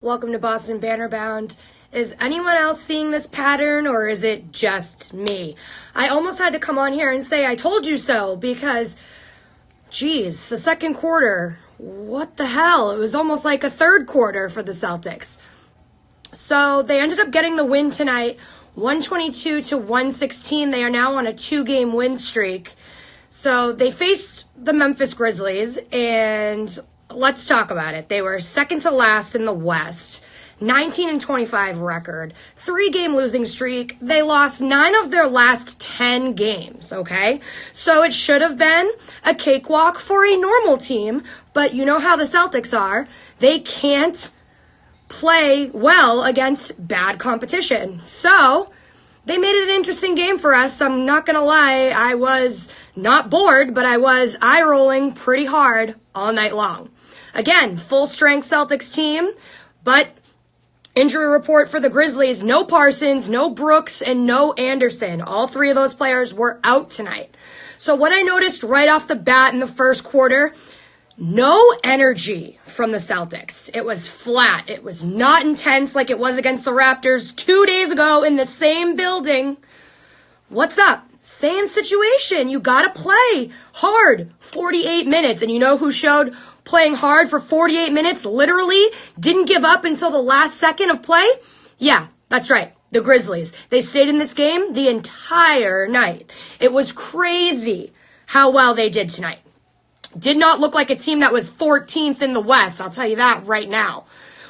Welcome to Boston Bannerbound. Is anyone else seeing this pattern, or is it just me? I almost had to come on here and say I told you so because, geez, the second quarter, what the hell? It was almost like a third quarter for the Celtics. So they ended up getting the win tonight, 122 to 116. They are now on a 2-game win streak. So they faced the Memphis Grizzlies, and let's talk about it. They were second to last in the West, 19-25 record, 3-game losing streak. They lost 9 of their last 10 games, okay? So it should have been a cakewalk for a normal team, but you know how the Celtics are. They can't play well against bad competition. So they made it an interesting game for us. I'm not going to lie. I was not bored, but I was eye-rolling pretty hard all night long. Again, full-strength Celtics team, but injury report for the Grizzlies, no Parsons, no Brooks, and no Anderson. All 3 of those players were out tonight. So what I noticed right off the bat in the first quarter, no energy from the Celtics. It was flat. It was not intense like it was against the Raptors 2 days ago in the same building. What's up? Same situation. You gotta play hard 48 minutes. And you know who showed playing hard for 48 minutes, literally didn't give up until the last second of play? Yeah, that's right. The Grizzlies. They stayed in this game the entire night. It was crazy how well they did tonight. Did not look like a team that was 14th in the West. I'll tell you that right now.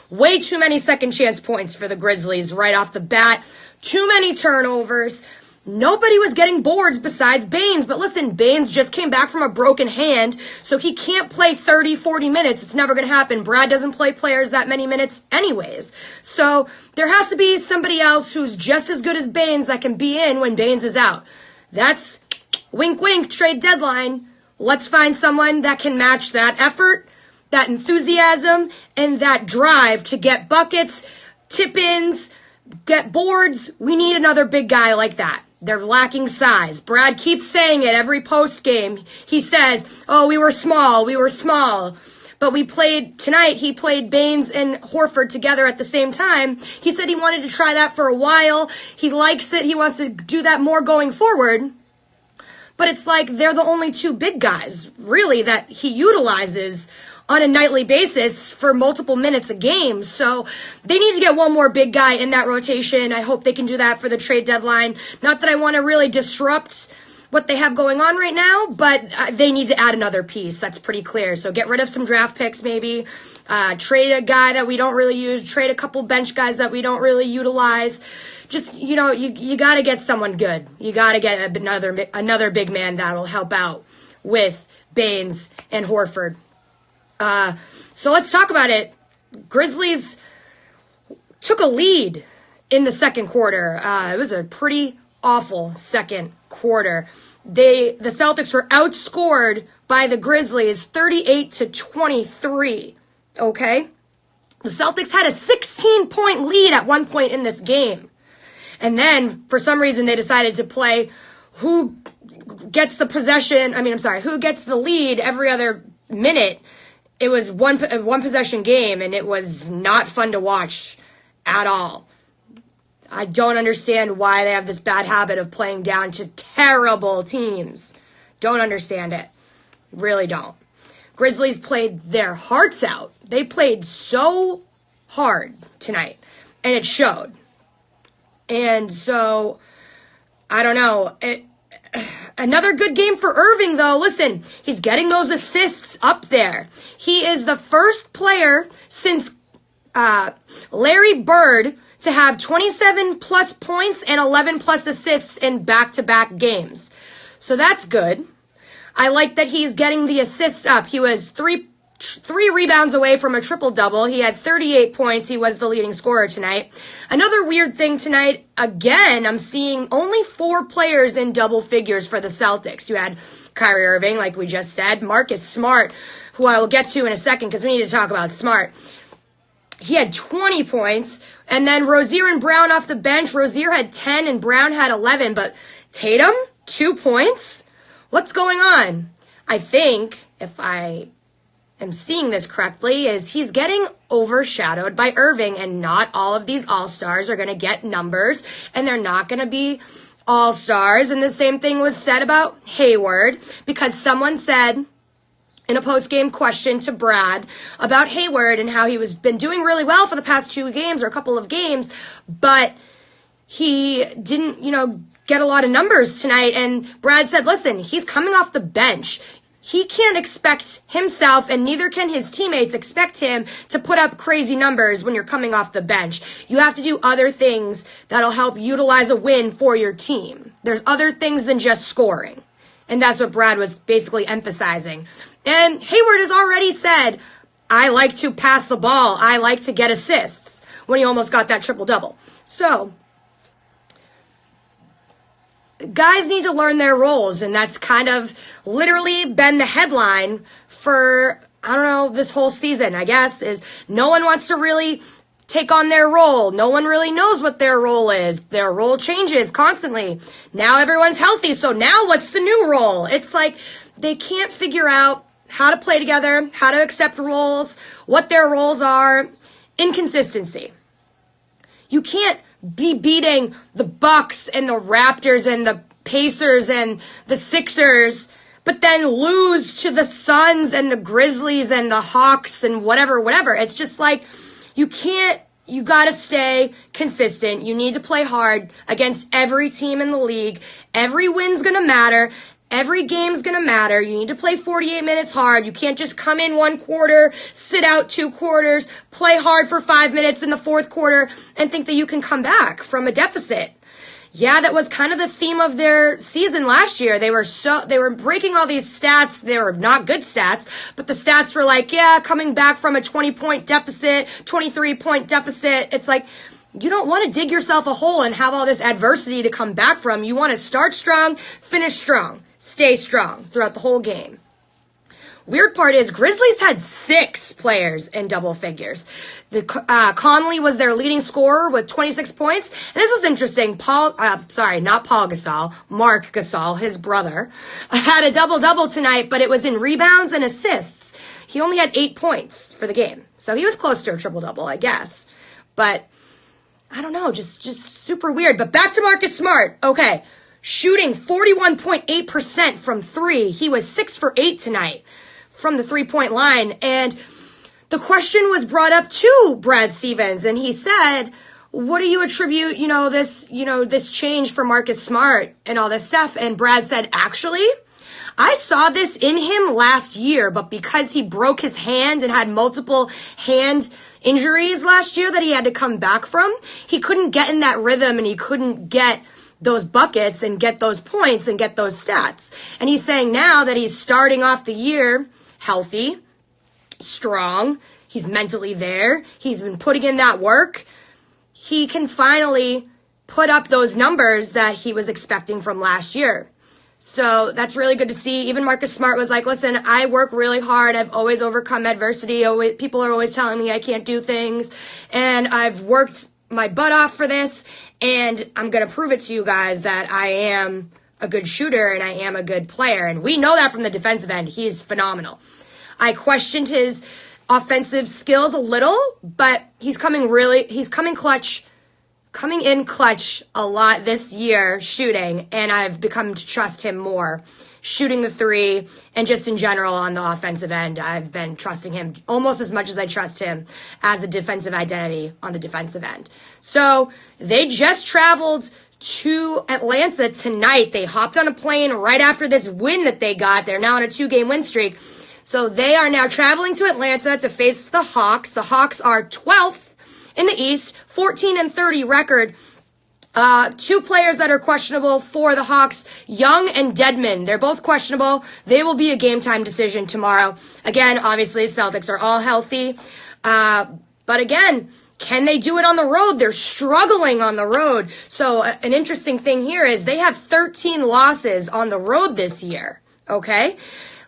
Way too many second chance points for the Grizzlies right off the bat. Too many turnovers. Nobody was getting boards besides Baines. But listen, Baines just came back from a broken hand, so he can't play 30, 40 minutes. It's never going to happen. Brad doesn't play players that many minutes anyways. So there has to be somebody else who's just as good as Baines that can be in when Baines is out. That's wink, wink, trade deadline. Let's find someone that can match that effort, that enthusiasm, and that drive to get buckets, tip-ins, get boards. We need another big guy like that. They're lacking size. Brad keeps saying it every post-game. He says, oh, we were small. But he played Baines and Horford together at the same time. He said he wanted to try that for a while. He likes it. He wants to do that more going forward. But it's like they're the only 2 big guys, really, that he utilizes on a nightly basis for multiple minutes a game. So they need to get one more big guy in that rotation. I hope they can do that for the trade deadline. Not that I want to really disrupt what they have going on right now, but they need to add another piece. That's pretty clear. So get rid of some draft picks maybe. Trade a guy that we don't really use. Trade a couple bench guys that we don't really utilize. Just, you got to get someone good. You got to get another big man that'll help out with Baines and Horford. So let's talk about it. Grizzlies took a lead in the second quarter. It was a pretty awful second quarter. The Celtics were outscored by the Grizzlies 38-23. Okay? The Celtics had a 16-point lead at one point in this game. And then, for some reason, they decided to play who gets the who gets the lead every other minute. It was one possession game, and it was not fun to watch at all. I don't understand why they have this bad habit of playing down to terrible teams. Don't understand it. Really don't. Grizzlies played their hearts out. They played so hard tonight, and it showed. And so, I don't know. Another good game for Irving, though. Listen, he's getting those assists up there. He is the first player since Larry Bird to have 27-plus points and 11-plus assists in back-to-back games. So that's good. I like that he's getting the assists up. He was three rebounds away from a triple-double. He had 38 points. He was the leading scorer tonight. Another weird thing tonight, again, I'm seeing only 4 players in double figures for the Celtics. You had Kyrie Irving, like we just said, Marcus Smart, who I will get to in a second because we need to talk about Smart. He had 20 points, and then Rozier and Brown off the bench. Rozier had 10 and Brown had 11, but Tatum, 2 points? What's going on? I think, if I am seeing this correctly, is he's getting overshadowed by Irving, and not all of these all-stars are going to get numbers, and they're not going to be all-stars. And the same thing was said about Hayward, because someone said in a post-game question to Brad about Hayward and how he was been doing really well for the past 2 games or a couple of games, but he didn't, get a lot of numbers tonight. And Brad said, listen, he's coming off the bench. He can't expect himself, and neither can his teammates expect him to put up crazy numbers when you're coming off the bench. You have to do other things that'll help utilize a win for your team. There's other things than just scoring. And that's what Brad was basically emphasizing. And Hayward has already said, I like to pass the ball. I like to get assists, when he almost got that triple-double. So guys need to learn their roles, and that's kind of literally been the headline for, this whole season, I guess, is no one wants to really take on their role. No one really knows what their role is. Their role changes constantly. Now everyone's healthy, so now what's the new role? It's like they can't figure out how to play together, how to accept roles, what their roles are. Inconsistency. You can't be beating the Bucks and the Raptors and the Pacers and the Sixers, but then lose to the Suns and the Grizzlies and the Hawks and whatever. It's just like, you gotta stay consistent. You need to play hard against every team in the league. Every win's gonna matter. Every game's gonna matter. You need to play 48 minutes hard. You can't just come in 1 quarter, sit out 2 quarters, play hard for 5 minutes in the 4th quarter, and think that you can come back from a deficit. Yeah, that was kind of the theme of their season last year. They were breaking all these stats. They were not good stats, but the stats were like, coming back from a 20-point deficit, 23-point deficit. It's like, you don't want to dig yourself a hole and have all this adversity to come back from. You want to start strong, finish strong, stay strong throughout the whole game. Weird part is Grizzlies had 6 players in double figures. Conley was their leading scorer with 26 points. And this was interesting. Not Paul Gasol, Mark Gasol, his brother, had a double-double tonight, but it was in rebounds and assists. He only had 8 points for the game. So he was close to a triple-double, I guess. But I don't know, just super weird. But back to Marcus Smart. Okay, shooting 41.8% from 3. He was 6 for 8 tonight from the 3-point line. And the question was brought up to Brad Stevens, and he said, what do you attribute, this change for Marcus Smart and all this stuff? And Brad said, actually, I saw this in him last year, but because he broke his hand and had multiple hand injuries last year that he had to come back from, he couldn't get in that rhythm, and he couldn't get those buckets and get those points and get those stats. And he's saying now that he's starting off the year healthy, strong, he's mentally there, he's been putting in that work, he can finally put up those numbers that he was expecting from last year. So that's really good to see. Even Marcus Smart was like, listen, I work really hard. I've always overcome adversity. People are always telling me I can't do things, and I've worked my butt off for this, and I'm going to prove it to you guys that I am a good shooter and I am a good player. And we know that from the defensive end. He is phenomenal. I questioned his offensive skills a little, but he's coming in clutch a lot this year shooting, and I've become to trust him more shooting the 3, and just in general on the offensive end. I've been trusting him almost as much as I trust him as the defensive identity on the defensive end. So they just traveled to Atlanta tonight. They hopped on a plane right after this win that they got. They're now on a 2-game win streak. So they are now traveling to Atlanta to face the Hawks. The Hawks are 12th in the East, 14-30 record. 2 players that are questionable for the Hawks, Young and Dedmon. They're both questionable. They will be a game time decision tomorrow. Again, obviously, Celtics are all healthy. But again, can they do it on the road? They're struggling on the road. So an interesting thing here is they have 13 losses on the road this year. Okay?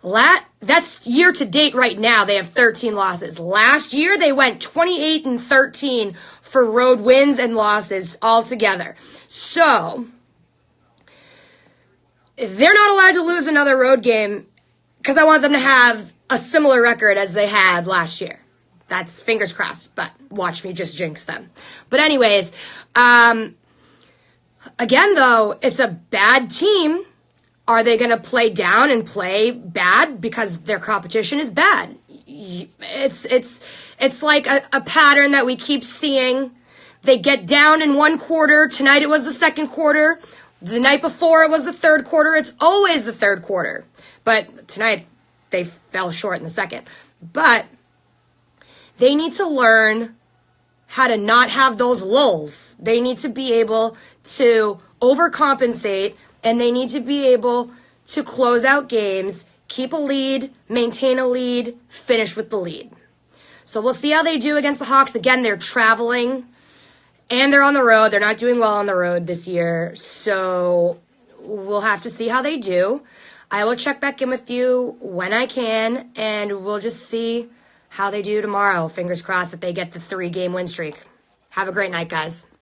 That's year to date right now. They have 13 losses. Last year, they went 28-13 for road wins and losses altogether. So they're not allowed to lose another road game because I want them to have a similar record as they had last year. That's fingers crossed, but watch me just jinx them. But anyways, again, though, it's a bad team. Are they going to play down and play bad because their competition is bad? It's like a pattern that we keep seeing. They get down in one quarter. Tonight it was the second quarter. The night before it was the third quarter. It's always the third quarter. But tonight they fell short in the second. But they need to learn how to not have those lulls. They need to be able to overcompensate, and they need to be able to close out games, keep a lead, maintain a lead, finish with the lead. So we'll see how they do against the Hawks. Again, they're traveling and they're on the road. They're not doing well on the road this year. So we'll have to see how they do. I will check back in with you when I can, and we'll just see how they do tomorrow. Fingers crossed that they get the 3-game win streak. Have a great night, guys.